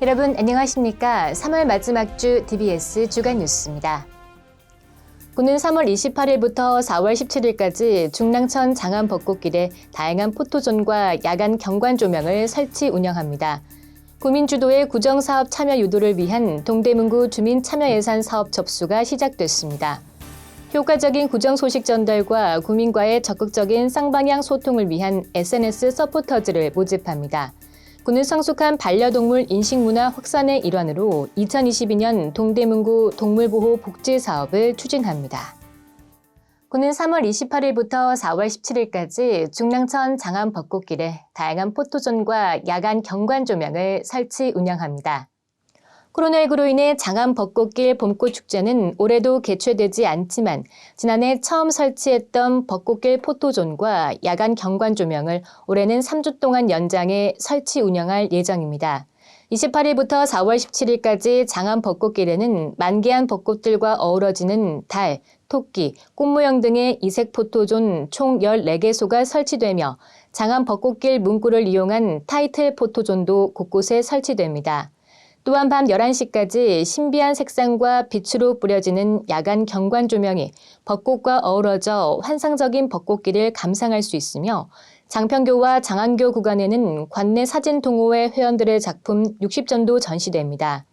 여러분 안녕하십니까? 3월 마지막 주 DBS 주간 뉴스입니다. 군은 3월 28일부터 4월 17일까지 중랑천 장안 벚꽃길에 다양한 포토존과 야간 경관 조명을 설치 운영합니다. 구민 주도의 구정사업 참여 유도를 위한 동대문구 주민 참여 예산 사업 접수가 시작됐습니다. 효과적인 구정 소식 전달과 구민과의 적극적인 쌍방향 소통을 위한 SNS 서포터즈를 모집합니다. 군은 성숙한 반려동물 인식문화 확산의 일환으로 2022년 동대문구 동물보호 복지 사업을 추진합니다. 군은 3월 28일부터 4월 17일까지 중랑천 장안 벚꽃길에 다양한 포토존과 야간 경관 조명을 설치 운영합니다. 코로나19로 인해 장안 벚꽃길 봄꽃축제는 올해도 개최되지 않지만 지난해 처음 설치했던 벚꽃길 포토존과 야간 경관 조명을 올해는 3주 동안 연장해 설치 운영할 예정입니다. 28일부터 4월 17일까지 장안 벚꽃길에는 만개한 벚꽃들과 어우러지는 달, 토끼, 꽃 모형 등의 이색 포토존 총 14개소가 설치되며 장안 벚꽃길 문구를 이용한 타이틀 포토존도 곳곳에 설치됩니다. 또한 밤 11시까지 신비한 색상과 빛으로 뿌려지는 야간 경관 조명이 벚꽃과 어우러져 환상적인 벚꽃길을 감상할 수 있으며 장평교와 장안교 구간에는 관내 사진동호회 회원들의 작품 60점도 전시됩니다.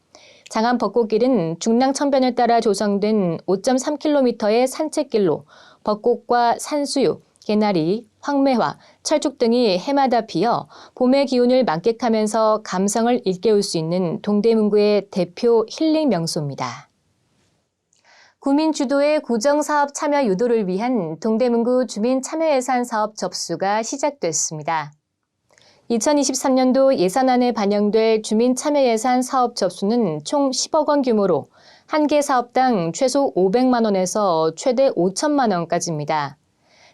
장안 벚꽃길은 중랑천변을 따라 조성된 5.3km의 산책길로 벚꽃과 산수유, 개나리, 황매화, 철쭉 등이 해마다 피어 봄의 기운을 만끽하면서 감성을 일깨울 수 있는 동대문구의 대표 힐링 명소입니다. 구민 주도의 구정사업 참여 유도를 위한 동대문구 주민 참여 예산 사업 접수가 시작됐습니다. 2023년도 예산안에 반영될 주민 참여 예산 사업 접수는 총 10억 원 규모로 한 개 사업당 최소 500만 원에서 최대 5천만 원까지입니다.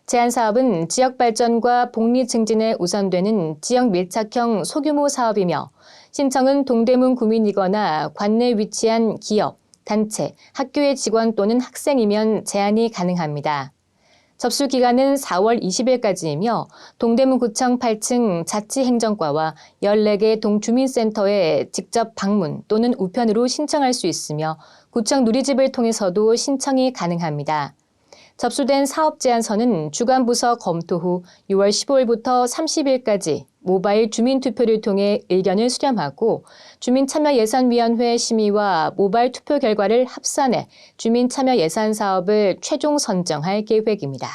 제한 사업은 지역 발전과 복리 증진에 우선되는 지역 밀착형 소규모 사업이며 신청은 동대문 구민이거나 관내에 위치한 기업, 단체, 학교의 직원 또는 학생이면 제한이 가능합니다. 접수 기간은 4월 20일까지이며 동대문구청 8층 자치행정과와 14개 동주민센터에 직접 방문 또는 우편으로 신청할 수 있으며 구청 누리집을 통해서도 신청이 가능합니다. 접수된 사업 제안서는 주관부서 검토 후 6월 15일부터 30일까지 모바일 주민투표를 통해 의견을 수렴하고 주민참여예산위원회 심의와 모바일 투표 결과를 합산해 주민참여예산사업을 최종 선정할 계획입니다.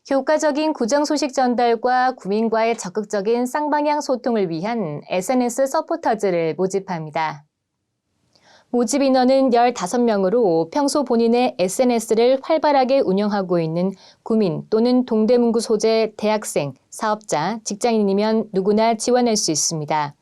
효과적인 구정 소식 전달과 구민과의 적극적인 쌍방향 소통을 위한 SNS 서포터즈를 모집합니다. 모집 인원은 15명으로 평소 본인의 SNS를 활발하게 운영하고 있는 구민 또는 동대문구 소재 대학생, 사업자, 직장인이면 누구나 지원할 수 있습니다.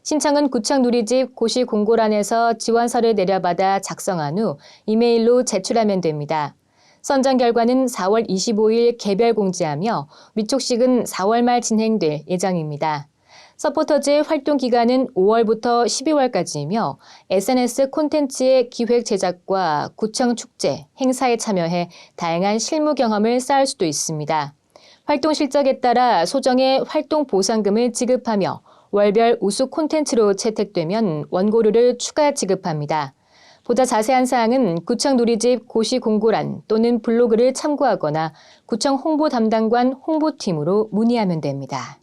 신청은 구청 누리집 고시 공고란에서 지원서를 내려받아 작성한 후 이메일로 제출하면 됩니다. 선정 결과는 4월 25일 개별 공지하며 위촉식은 4월 말 진행될 예정입니다. 서포터즈의 활동 기간은 5월부터 12월까지이며 SNS 콘텐츠의 기획 제작과 구청 축제, 행사에 참여해 다양한 실무 경험을 쌓을 수도 있습니다. 활동 실적에 따라 소정의 활동 보상금을 지급하며 월별 우수 콘텐츠로 채택되면 원고료를 추가 지급합니다. 보다 자세한 사항은 구청 누리집 고시 공고란 또는 블로그를 참고하거나 구청 홍보 담당관 홍보팀으로 문의하면 됩니다.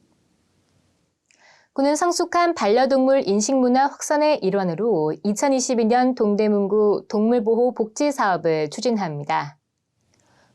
군은 성숙한 반려동물 인식문화 확산의 일환으로 2022년 동대문구 동물보호 복지 사업을 추진합니다.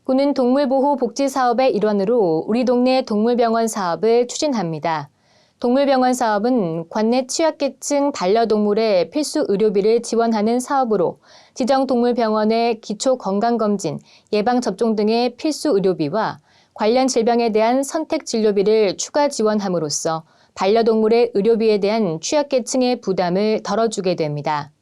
군은 동물보호 복지 사업의 일환으로 우리 동네 동물병원 사업을 추진합니다. 동물병원 사업은 관내 취약계층 반려동물의 필수 의료비를 지원하는 사업으로 지정 동물병원의 기초 건강검진, 예방접종 등의 필수 의료비와 관련 질병에 대한 선택 진료비를 추가 지원함으로써 반려동물의 의료비에 대한 취약계층의 부담을 덜어주게 됩니다.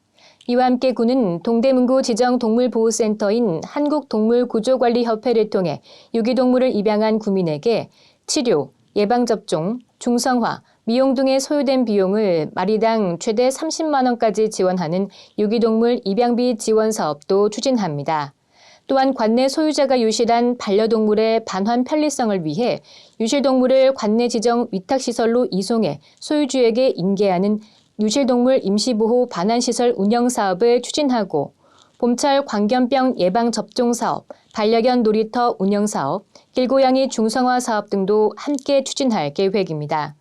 이와 함께 군은 동대문구 지정 동물보호센터인 한국동물구조관리협회를 통해 유기동물을 입양한 구민에게 치료, 예방접종, 중성화, 미용 등에 소요된 비용을 마리당 최대 30만 원까지 지원하는 유기동물 입양비 지원 사업도 추진합니다. 또한 관내 소유자가 유실한 반려동물의 반환 편리성을 위해 유실동물을 관내 지정 위탁시설로 이송해 소유주에게 인계하는 유실동물 임시보호 반환시설 운영 사업을 추진하고 봄철 광견병 예방 접종 사업, 반려견 놀이터 운영 사업, 길고양이 중성화 사업 등도 함께 추진할 계획입니다.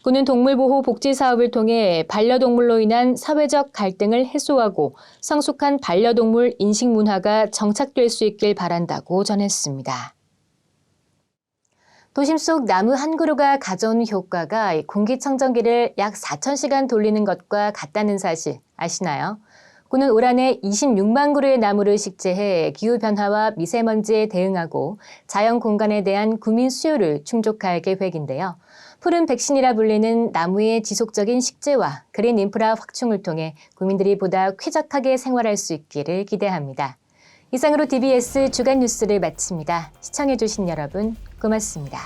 군은 동물보호 복지 사업을 통해 반려동물로 인한 사회적 갈등을 해소하고 성숙한 반려동물 인식 문화가 정착될 수 있길 바란다고 전했습니다. 도심 속 나무 한 그루가 가져온 효과가 공기청정기를 약 4,000시간 돌리는 것과 같다는 사실 아시나요? 군은 올 한 해 26만 그루의 나무를 식재해 기후변화와 미세먼지에 대응하고 자연 공간에 대한 국민 수요를 충족할 계획인데요. 푸른 백신이라 불리는 나무의 지속적인 식재와 그린 인프라 확충을 통해 국민들이 보다 쾌적하게 생활할 수 있기를 기대합니다. 이상으로 DBS 주간 뉴스를 마칩니다. 시청해주신 여러분 고맙습니다.